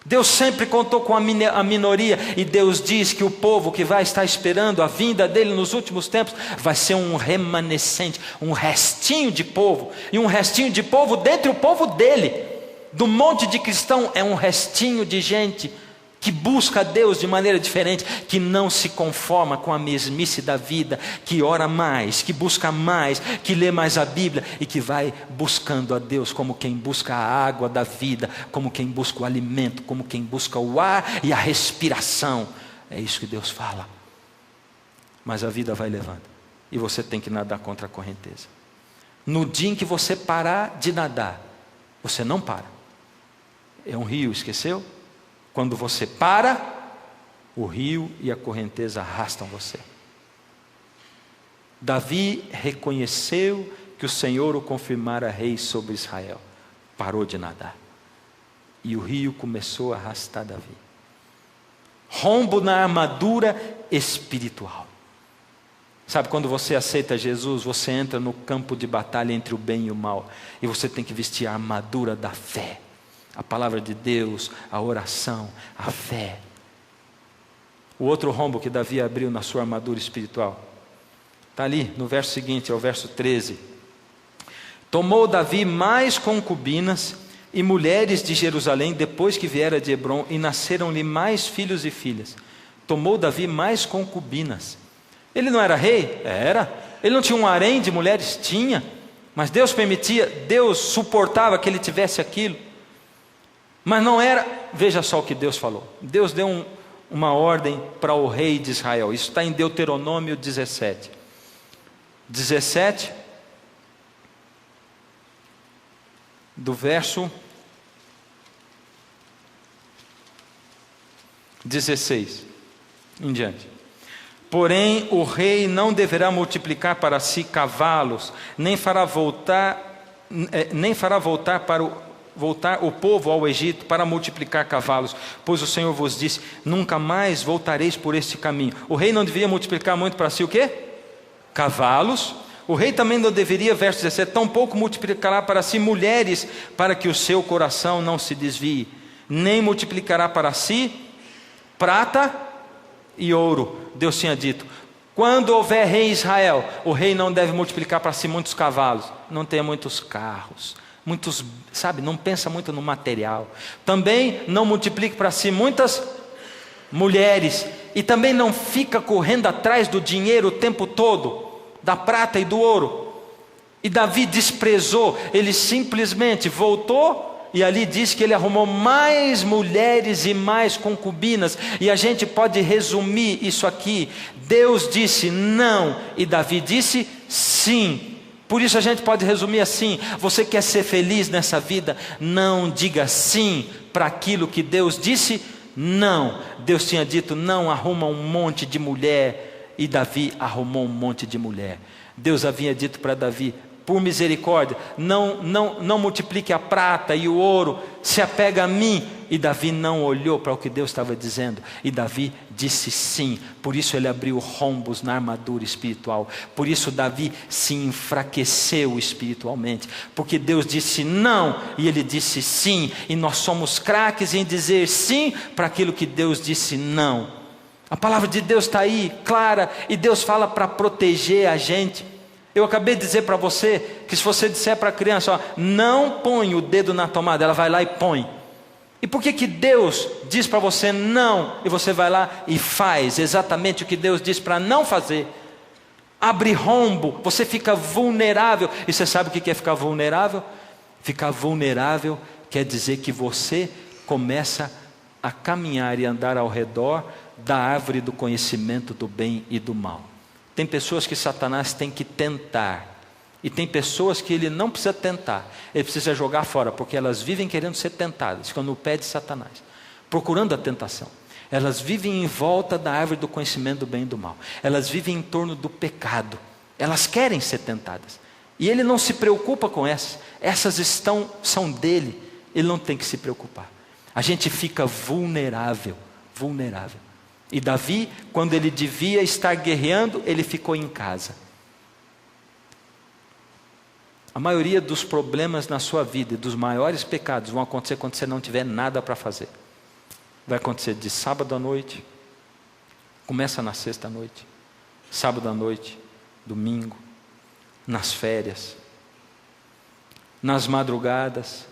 Deus sempre contou com a minoria. E Deus diz que o povo que vai estar esperando a vinda dele nos últimos tempos vai ser um remanescente, um restinho de povo. E um restinho de povo dentre o povo dele. Do monte de cristão é um restinho de gente que busca a Deus de maneira diferente, que não se conforma com a mesmice da vida, que ora mais, que busca mais, que lê mais a Bíblia e que vai buscando a Deus como quem busca a água da vida, como quem busca o alimento, como quem busca o ar e a respiração. É isso que Deus fala. Mas a vida vai levando e você tem que nadar contra a correnteza. No dia em que você parar de nadar, você não para. É um rio, esqueceu? Quando você para, o rio e a correnteza arrastam você. Davi reconheceu que o Senhor o confirmara rei sobre Israel. Parou de nadar. E o rio começou a arrastar Davi. Rombo na armadura espiritual. Sabe, quando você aceita Jesus, você entra no campo de batalha entre o bem e o mal. E você tem que vestir a armadura da fé. A palavra de Deus, a oração, a fé. O outro rombo que Davi abriu na sua armadura espiritual está ali no verso seguinte, é o verso 13. Tomou Davi mais concubinas e mulheres de Jerusalém depois que viera de Hebrom, e nasceram-lhe mais filhos e filhas. Tomou Davi mais concubinas. Ele não era rei? Era. Ele não tinha um harém de mulheres? Tinha. Mas Deus permitia, Deus suportava que ele tivesse aquilo. Mas não era, veja só o que Deus falou. Deus deu uma ordem para o rei de Israel. Isso está em Deuteronômio 17. 17, do verso 16 em diante. Porém, o rei não deverá multiplicar para si cavalos, nem fará voltar o povo ao Egito para multiplicar cavalos, pois o Senhor vos disse: nunca mais voltareis por este caminho. O rei não deveria multiplicar muito para si o quê? Cavalos. O rei também não deveria, verso 17, tampouco multiplicará para si mulheres, para que o seu coração não se desvie, nem multiplicará para si prata e ouro. Deus tinha dito: quando houver rei em Israel, o rei não deve multiplicar para si muitos cavalos, não tenha muitos carros, muitos, sabe, não pensa muito no material. Também não multiplique para si muitas mulheres, e também não fica correndo atrás do dinheiro o tempo todo, da prata e do ouro. E Davi desprezou, ele simplesmente voltou, e ali diz que ele arrumou mais mulheres e mais concubinas. E a gente pode resumir isso aqui: Deus disse não e Davi disse sim. Por isso a gente pode resumir assim: você quer ser feliz nessa vida? Não diga sim para aquilo que Deus disse não. Deus tinha dito não, arruma um monte de mulher, e Davi arrumou um monte de mulher. Deus havia dito para Davi: por misericórdia, não multiplique a prata e o ouro, se apega a mim. E Davi não olhou para o que Deus estava dizendo, e Davi disse sim. Por isso ele abriu rombos na armadura espiritual. Por isso Davi se enfraqueceu espiritualmente, porque Deus disse não e ele disse sim. E nós somos craques em dizer sim para aquilo que Deus disse não. A palavra de Deus está aí, clara, e Deus fala para proteger a gente. Eu acabei de dizer para você que se você disser para a criança: ó, não põe o dedo na tomada, ela vai lá e põe. E por que Deus diz para você não, e você vai lá e faz exatamente o que Deus diz para não fazer? Abre rombo, você fica vulnerável. E você sabe o que é ficar vulnerável? Ficar vulnerável quer dizer que você começa a caminhar e andar ao redor da árvore do conhecimento do bem e do mal. Tem pessoas que Satanás tem que tentar, e tem pessoas que ele não precisa tentar, ele precisa jogar fora, porque elas vivem querendo ser tentadas, ficam no pé de Satanás, procurando a tentação. Elas vivem em volta da árvore do conhecimento do bem e do mal, elas vivem em torno do pecado, elas querem ser tentadas, e ele não se preocupa com essas são dele, ele não tem que se preocupar. A gente fica vulnerável. E Davi, quando ele devia estar guerreando, ele ficou em casa. A maioria dos problemas na sua vida e dos maiores pecados vão acontecer quando você não tiver nada para fazer. Vai acontecer de sábado à noite, começa na sexta à noite, sábado à noite, domingo, nas férias, nas madrugadas.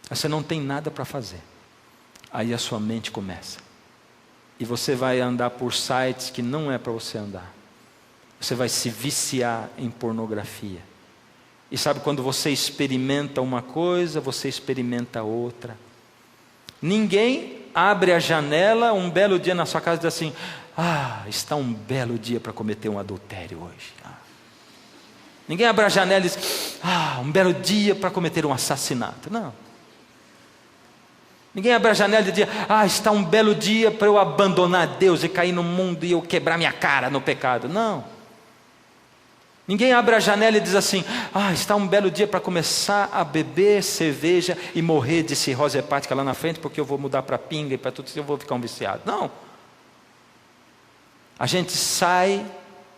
Você não tem nada para fazer. Aí a sua mente começa. E você vai andar por sites que não é para você andar. Você vai se viciar em pornografia. E sabe, quando você experimenta uma coisa, você experimenta outra. Ninguém abre a janela um belo dia na sua casa e diz assim: está um belo dia para cometer um adultério hoje. Ninguém abre a janela e diz: um belo dia para cometer um assassinato. Não. Ninguém abre a janela e diz: está um belo dia para eu abandonar Deus e cair no mundo e eu quebrar minha cara no pecado. Não. Ninguém abre a janela e diz assim: está um belo dia para começar a beber cerveja e morrer de cirrose hepática lá na frente, porque eu vou mudar para pinga e para tudo isso, eu vou ficar um viciado. Não. A gente sai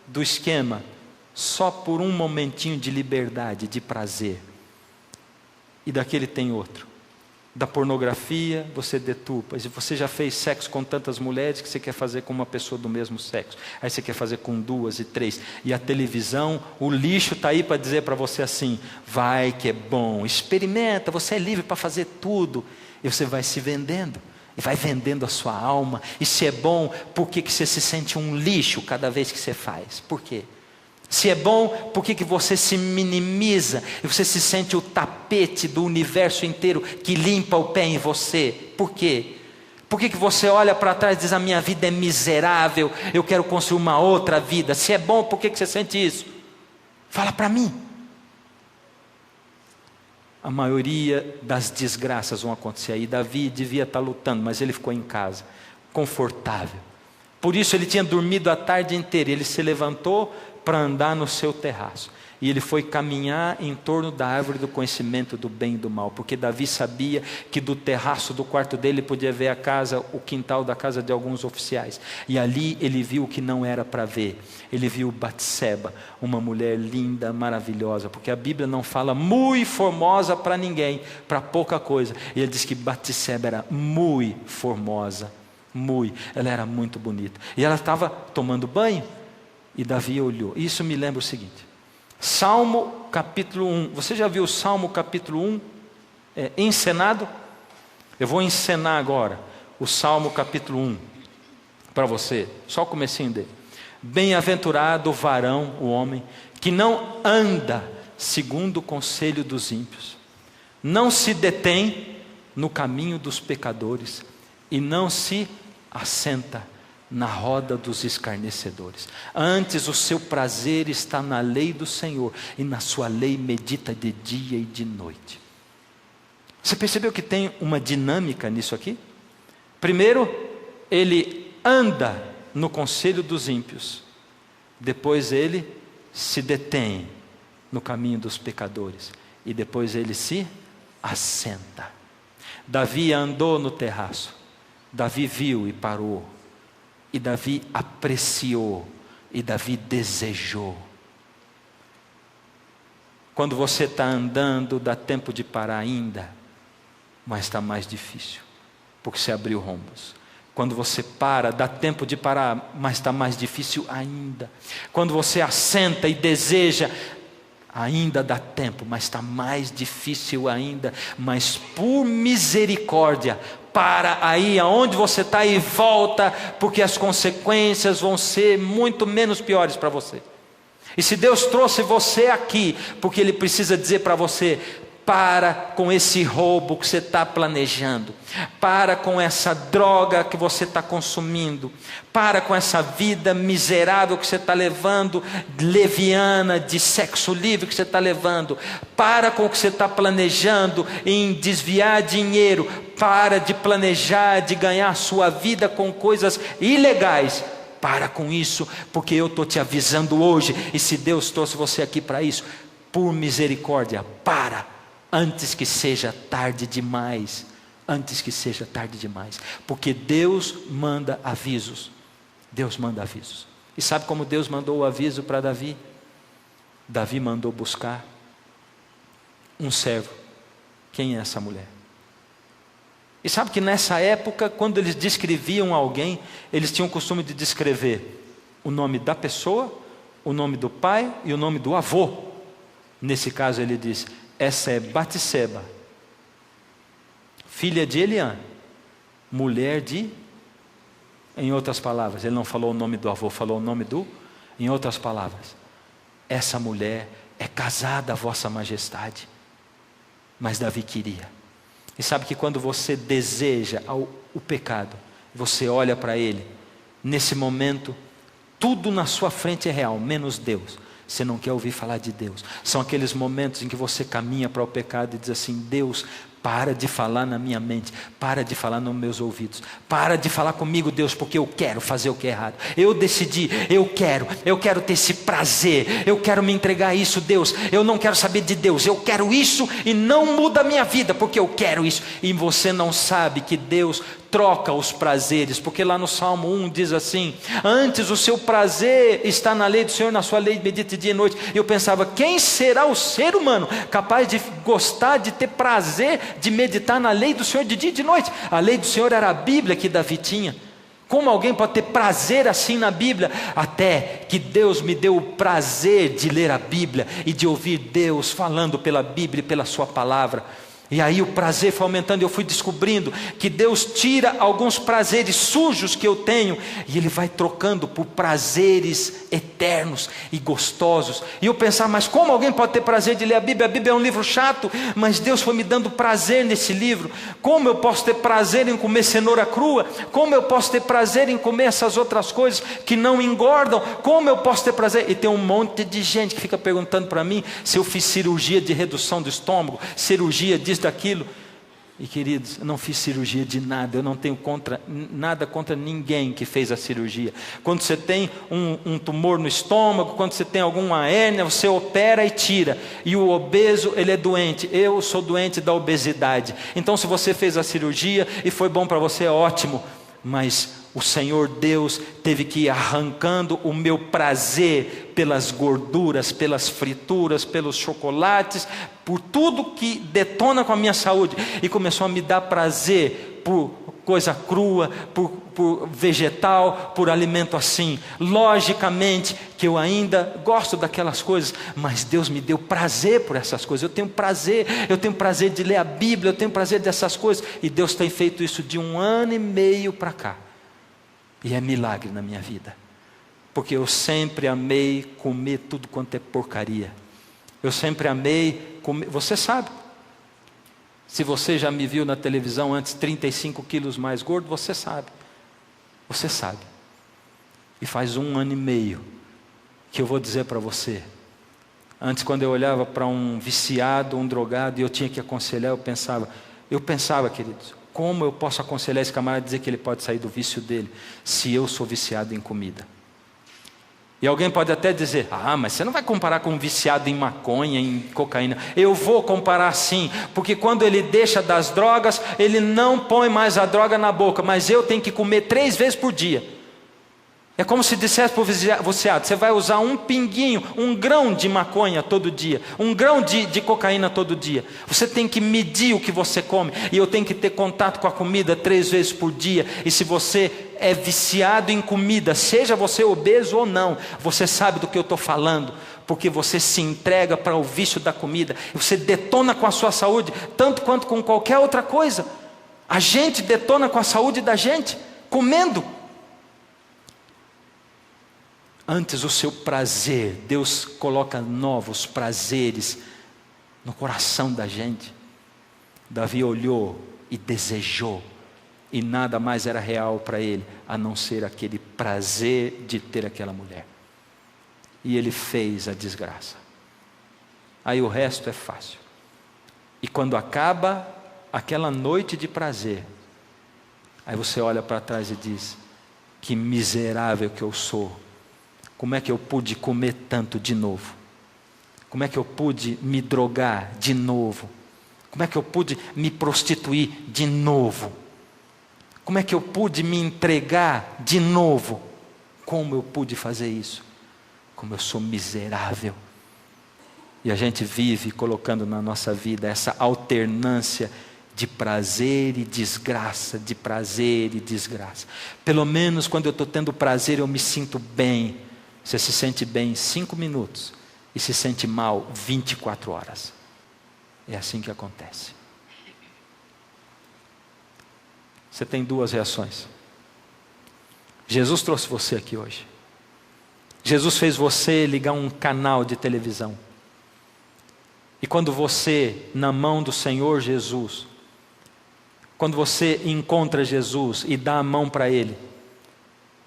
do esquema só por um momentinho de liberdade, de prazer. E daquele tem outro. Da pornografia, você deturpa. E você já fez sexo com tantas mulheres que você quer fazer com uma pessoa do mesmo sexo. Aí você quer fazer com 2 e 3. E a televisão, o lixo está aí para dizer para você assim: vai que é bom, experimenta, você é livre para fazer tudo. E você vai se vendendo. E vai vendendo a sua alma. E se é bom, por que você se sente um lixo cada vez que você faz? Por quê? Se é bom, por que você se minimiza e você se sente o tapete do universo inteiro que limpa o pé em você? Por quê? Por que você olha para trás e diz: a minha vida é miserável, eu quero construir uma outra vida? Se é bom, por que você sente isso? Fala para mim. A maioria das desgraças vão acontecer aí. Davi devia estar lutando, mas ele ficou em casa, confortável. Por isso ele tinha dormido a tarde inteira. Ele se levantou para andar no seu terraço. E ele foi caminhar em torno da árvore do conhecimento do bem e do mal. Porque Davi sabia que do terraço do quarto dele podia ver a casa, o quintal da casa de alguns oficiais. E ali ele viu o que não era para ver. Ele viu Batseba, uma mulher linda, maravilhosa. Porque a Bíblia não fala muito formosa para ninguém, para pouca coisa. E ele diz que Batseba era muito formosa. Ela era muito bonita. E ela estava tomando banho. E Davi olhou. Isso me lembra o seguinte: Salmo capítulo 1. Você já viu o Salmo capítulo 1 encenado? Eu vou encenar agora o Salmo capítulo 1 para você. Só o comecinho dele. Bem-aventurado o varão, o homem, que não anda segundo o conselho dos ímpios, não se detém no caminho dos pecadores e não se assenta na roda dos escarnecedores. Antes o seu prazer está na lei do Senhor, e na sua lei medita de dia e de noite. Você percebeu que tem uma dinâmica nisso aqui? Primeiro, ele anda no conselho dos ímpios. Depois ele se detém no caminho dos pecadores. E depois ele se assenta. Davi andou no terraço. Davi viu e parou. E Davi apreciou, e Davi desejou. Quando você está andando, dá tempo de parar ainda, mas está mais difícil, porque você abriu rombos. Quando você para, dá tempo de parar, mas está mais difícil ainda. Quando você assenta e deseja, ainda dá tempo, mas está mais difícil ainda. Mas por misericórdia, para aí aonde você está e volta, porque as consequências vão ser muito menos piores para você. E se Deus trouxe você aqui, porque Ele precisa dizer para você: para com esse roubo que você está planejando, para com essa droga que você está consumindo, para com essa vida miserável que você está levando, leviana, de sexo livre que você está levando, para com o que você está planejando em desviar dinheiro, para de planejar, de ganhar sua vida com coisas ilegais. Para com isso, porque eu estou te avisando hoje, e se Deus trouxe você aqui para isso, por misericórdia, para, antes que seja tarde demais, antes que seja tarde demais, porque Deus manda avisos, Deus manda avisos. E sabe como Deus mandou o aviso para Davi? Davi mandou buscar um servo. Quem é essa mulher? E sabe que nessa época, quando eles descreviam alguém, eles tinham o costume de descrever o nome da pessoa, o nome do pai e o nome do avô. Nesse caso ele diz: essa é Batseba, filha de Eliã, mulher de... Em outras palavras, ele não falou o nome do avô, falou o nome do... Em outras palavras, essa mulher é casada, vossa majestade. Mas Davi queria. E sabe que quando você deseja o pecado, você olha para ele, nesse momento, tudo na sua frente é real, menos Deus. Você não quer ouvir falar de Deus. São aqueles momentos em que você caminha para o pecado e diz assim: Deus, para de falar na minha mente, para de falar nos meus ouvidos, para de falar comigo, Deus, porque eu quero fazer o que é errado. Eu decidi, eu quero ter esse prazer, eu quero me entregar a isso, Deus. Eu não quero saber de Deus, eu quero isso e não muda a minha vida, porque eu quero isso. E você não sabe que Deus troca os prazeres, porque lá no Salmo 1 diz assim: antes o seu prazer está na lei do Senhor, na sua lei medita dia e noite. E eu pensava: quem será o ser humano capaz de gostar, de ter prazer, de meditar na lei do Senhor de dia e de noite? A lei do Senhor era a Bíblia que Davi tinha. Como alguém pode ter prazer assim na Bíblia? Até que Deus me deu o prazer de ler a Bíblia e de ouvir Deus falando pela Bíblia e pela sua palavra. E aí o prazer foi aumentando, eu fui descobrindo que Deus tira alguns prazeres sujos que eu tenho e Ele vai trocando por prazeres eternos e gostosos. E eu pensava: mas como alguém pode ter prazer de ler a Bíblia? A Bíblia é um livro chato, mas Deus foi me dando prazer nesse livro. Como eu posso ter prazer em comer cenoura crua? Como eu posso ter prazer em comer essas outras coisas que não engordam? Como eu posso ter prazer? E tem um monte de gente que fica perguntando para mim se eu fiz cirurgia de redução do estômago, cirurgia disso, daquilo. E queridos, eu não fiz cirurgia de nada, eu não tenho nada contra ninguém que fez a cirurgia. Quando você tem um tumor no estômago, quando você tem alguma hérnia, você opera e tira. E o obeso, ele é doente. Eu sou doente da obesidade. Então se você fez a cirurgia e foi bom para você, é ótimo. Mas o Senhor Deus teve que ir arrancando o meu prazer pelas gorduras, pelas frituras, pelos chocolates, por tudo que detona com a minha saúde, e começou a me dar prazer por coisa crua, por vegetal, por alimento assim. Logicamente que eu ainda gosto daquelas coisas, mas Deus me deu prazer por essas coisas. Eu tenho prazer de ler a Bíblia, eu tenho prazer dessas coisas, e Deus tem feito isso de 1 ano e meio para cá. E é milagre na minha vida, porque eu sempre amei comer tudo quanto é porcaria. Eu sempre amei comer, você sabe, se você já me viu na televisão antes 35 quilos mais gordo, você sabe. E faz 1 ano e meio que eu vou dizer para você: antes, quando eu olhava para um viciado, um drogado, e eu tinha que aconselhar, eu pensava, queridos, como eu posso aconselhar esse camarada a dizer que ele pode sair do vício dele, se eu sou viciado em comida? E alguém pode até dizer: ah, mas você não vai comparar com um viciado em maconha, em cocaína. Eu vou comparar sim, porque quando ele deixa das drogas, ele não põe mais a droga na boca, mas eu tenho que comer 3 vezes por dia. É como se dissesse para o viciado: você vai usar um pinguinho, 1 grão de maconha todo dia, 1 grão de cocaína todo dia. Você tem que medir o que você come, e eu tenho que ter contato com a comida 3 vezes por dia. E se você é viciado em comida, seja você obeso ou não, você sabe do que eu estou falando, porque você se entrega para o vício da comida, você detona com a sua saúde, tanto quanto com qualquer outra coisa. A gente detona com a saúde da gente, comendo. Antes o seu prazer, Deus coloca novos prazeres no coração da gente. Davi olhou e desejou, e nada mais era real para ele, a não ser aquele prazer de ter aquela mulher. E ele fez a desgraça. Aí o resto é fácil. E quando acaba aquela noite de prazer, aí você olha para trás e diz: que miserável que eu sou. Como é que eu pude comer tanto de novo? Como é que eu pude me drogar de novo? Como é que eu pude me prostituir de novo? Como é que eu pude me entregar de novo? Como eu pude fazer isso? Como eu sou miserável. E a gente vive colocando na nossa vida essa alternância de prazer e desgraça, de prazer e desgraça. Pelo menos quando eu estou tendo prazer eu me sinto bem. Você se sente bem 5 minutos e se sente mal 24 horas. É assim que acontece. Você tem 2 reações. Jesus trouxe você aqui hoje. Jesus fez você ligar um canal de televisão. E quando você, na mão do Senhor Jesus, quando você encontra Jesus e dá a mão para Ele,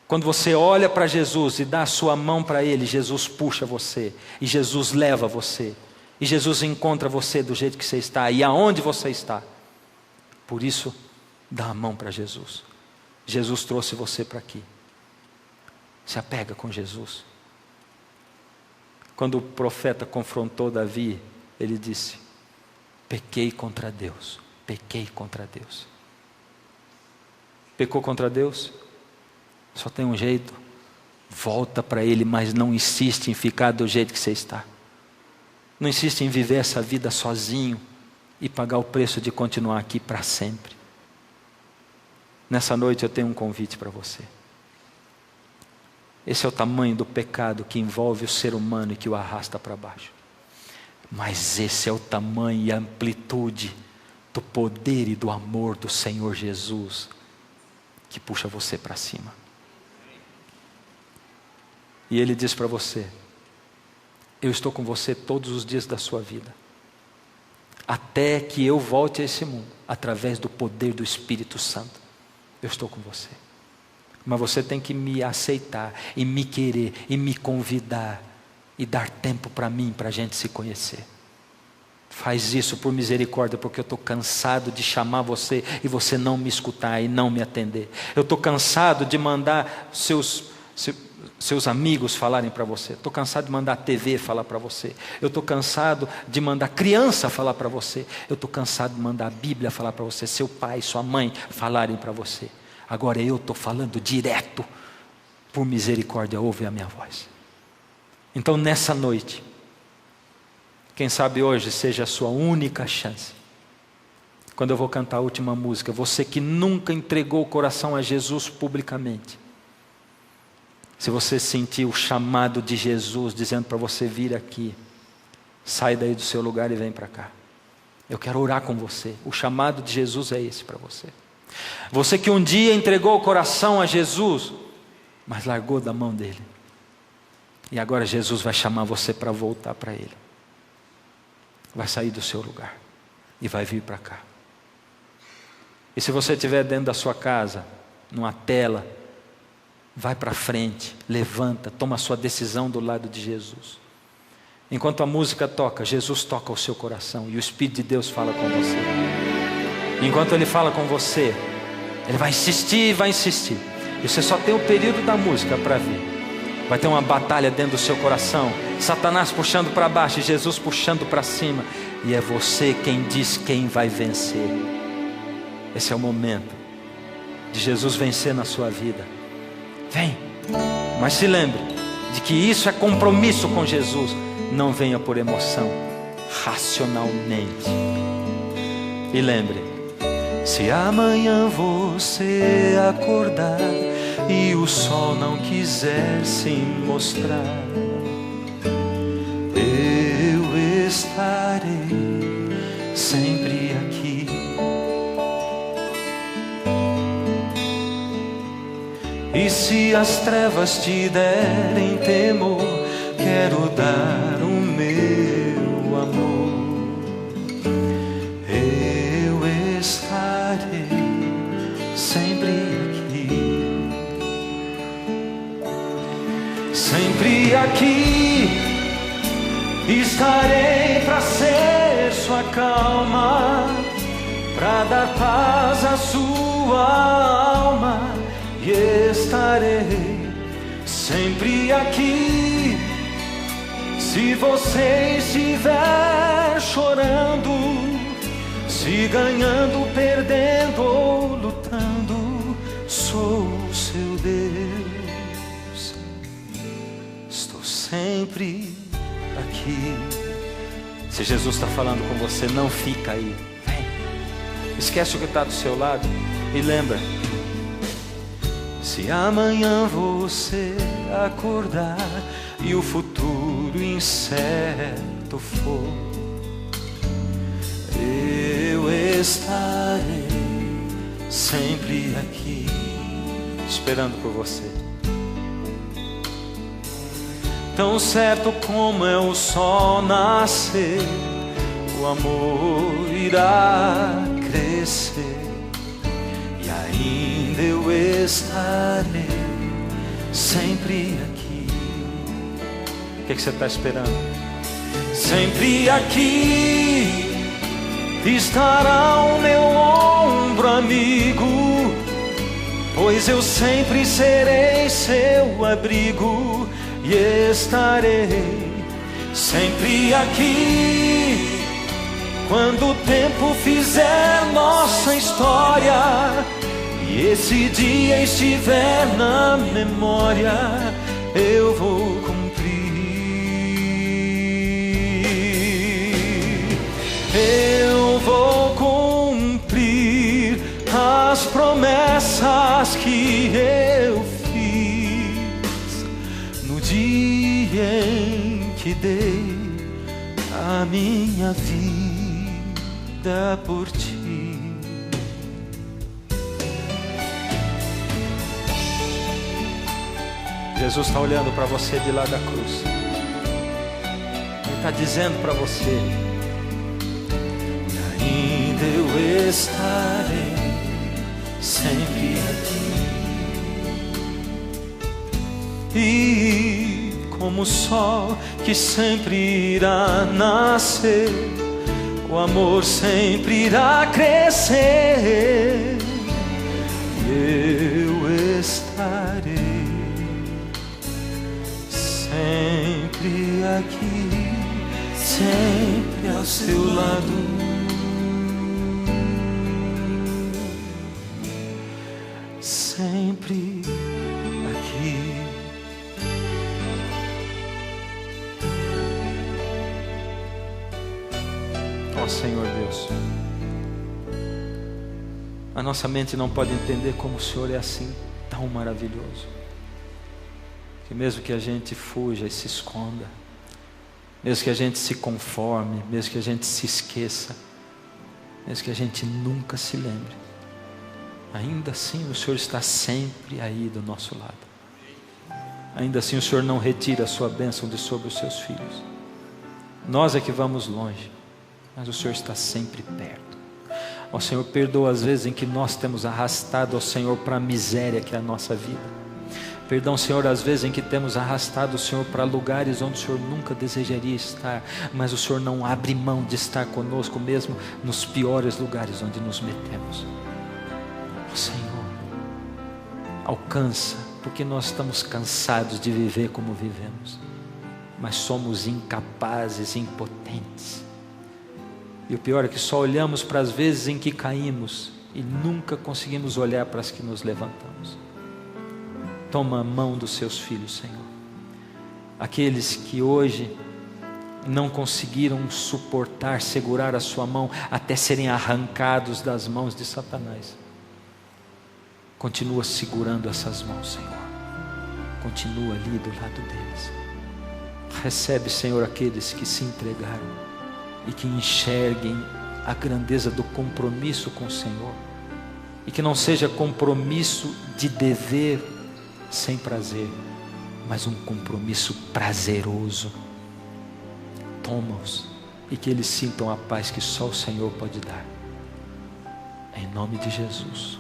quando você olha para Jesus e dá a sua mão para Ele, Jesus puxa você, e Jesus leva você, e Jesus encontra você do jeito que você está, e aonde você está. Por isso, dá a mão para Jesus. Jesus trouxe você para aqui. Se apega com Jesus. Quando o profeta confrontou Davi, ele disse: pequei contra Deus, pequei contra Deus. Pecou contra Deus? Só tem um jeito: volta para Ele, mas não insiste em ficar do jeito que você está. Não insiste em viver essa vida sozinho e pagar o preço de continuar aqui para sempre. Nessa noite eu tenho um convite para você. Esse é o tamanho do pecado que envolve o ser humano e que o arrasta para baixo. Mas esse é o tamanho e a amplitude do poder e do amor do Senhor Jesus que puxa você para cima. E Ele diz para você: eu estou com você todos os dias da sua vida, até que eu volte a esse mundo, através do poder do Espírito Santo. Eu estou com você. Mas você tem que me aceitar e me querer e me convidar e dar tempo para mim, para a gente se conhecer. Faz isso por misericórdia, porque eu estou cansado de chamar você e você não me escutar e não me atender. Eu estou cansado de mandar seus amigos falarem para você. Estou cansado de mandar a TV falar para você. Eu estou cansado de mandar criança falar para você. Eu estou cansado de mandar a Bíblia falar para você, seu pai, sua mãe falarem para você. Agora eu estou falando direto. Por misericórdia, ouve a minha voz. Então nessa noite, quem sabe hoje seja a sua única chance. Quando eu vou cantar a última música, você que nunca entregou o coração a Jesus publicamente, se você sentir o chamado de Jesus dizendo para você vir aqui, sai daí do seu lugar e vem para cá. Eu quero orar com você. O chamado de Jesus é esse para você. Você que um dia entregou o coração a Jesus, mas largou da mão dele, e agora Jesus vai chamar você para voltar para Ele. Vai sair do seu lugar e vai vir para cá. E se você estiver dentro da sua casa, numa tela, vai para frente, levanta, toma a sua decisão do lado de Jesus. Enquanto a música toca, Jesus toca o seu coração e o Espírito de Deus fala com você. Enquanto Ele fala com você, Ele vai insistir e vai insistir. E você só tem o período da música para ver. Vai ter uma batalha dentro do seu coração, Satanás puxando para baixo e Jesus puxando para cima, e é você quem diz quem vai vencer. Esse é o momento de Jesus vencer na sua vida. Vem, mas se lembre de que isso é compromisso com Jesus. Não venha por emoção, racionalmente. E lembre, se amanhã você acordar e o sol não quiser se mostrar, se as trevas te derem temor, quero dar o meu amor. Eu estarei sempre aqui, sempre aqui. Estarei para ser sua calma, para dar paz à sua alma. E estarei sempre aqui. Se você estiver chorando, se ganhando, perdendo ou lutando, sou o seu Deus. Estou sempre aqui. Se Jesus está falando com você, não fica aí. Vem. Esquece o que está do seu lado e lembra: se amanhã você acordar e o futuro incerto for, eu estarei sempre aqui, esperando por você. Tão certo como é o sol nascer, o amor irá crescer. E ainda eu estarei sempre aqui. O que você está esperando? Sempre aqui estará o meu ombro amigo, pois eu sempre serei seu abrigo. E estarei sempre aqui quando o tempo fizer nossa história e esse dia estiver na memória, eu vou cumprir. Eu vou cumprir as promessas que eu dia em que dei a minha vida por ti. Jesus está olhando para você de lá da cruz. Ele está dizendo para você: e ainda eu estarei sempre aqui. E como o sol que sempre irá nascer, o amor sempre irá crescer. Eu estarei sempre aqui, sempre ao seu lado. Sempre aqui. Ó Senhor Deus, a nossa mente não pode entender como o Senhor é assim, tão maravilhoso, que mesmo que a gente fuja e se esconda, mesmo que a gente se conforme, mesmo que a gente se esqueça, mesmo que a gente nunca se lembre, ainda assim o Senhor está sempre aí do nosso lado. Ainda assim o Senhor não retira a sua bênção de sobre os seus filhos. Nós é que vamos longe, mas o Senhor está sempre perto. Ó Senhor, perdoa as vezes em que nós temos arrastado, ó Senhor, para a miséria que é a nossa vida. Perdão, Senhor, às vezes em que temos arrastado o Senhor para lugares onde o Senhor nunca desejaria estar, mas o Senhor não abre mão de estar conosco, mesmo nos piores lugares onde nos metemos. Ó Senhor, alcança, porque nós estamos cansados de viver como vivemos, mas somos incapazes, impotentes. E o pior é que só olhamos para as vezes em que caímos e nunca conseguimos olhar para as que nos levantamos. Toma a mão dos seus filhos, Senhor. Aqueles que hoje não conseguiram suportar, segurar a sua mão até serem arrancados das mãos de Satanás. Continua segurando essas mãos, Senhor. Continua ali do lado deles. Recebe, Senhor, aqueles que se entregaram e que enxerguem a grandeza do compromisso com o Senhor, e que não seja compromisso de dever, sem prazer, mas um compromisso prazeroso. Toma-os e que eles sintam a paz que só o Senhor pode dar. Em nome de Jesus.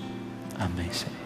Amém, Senhor.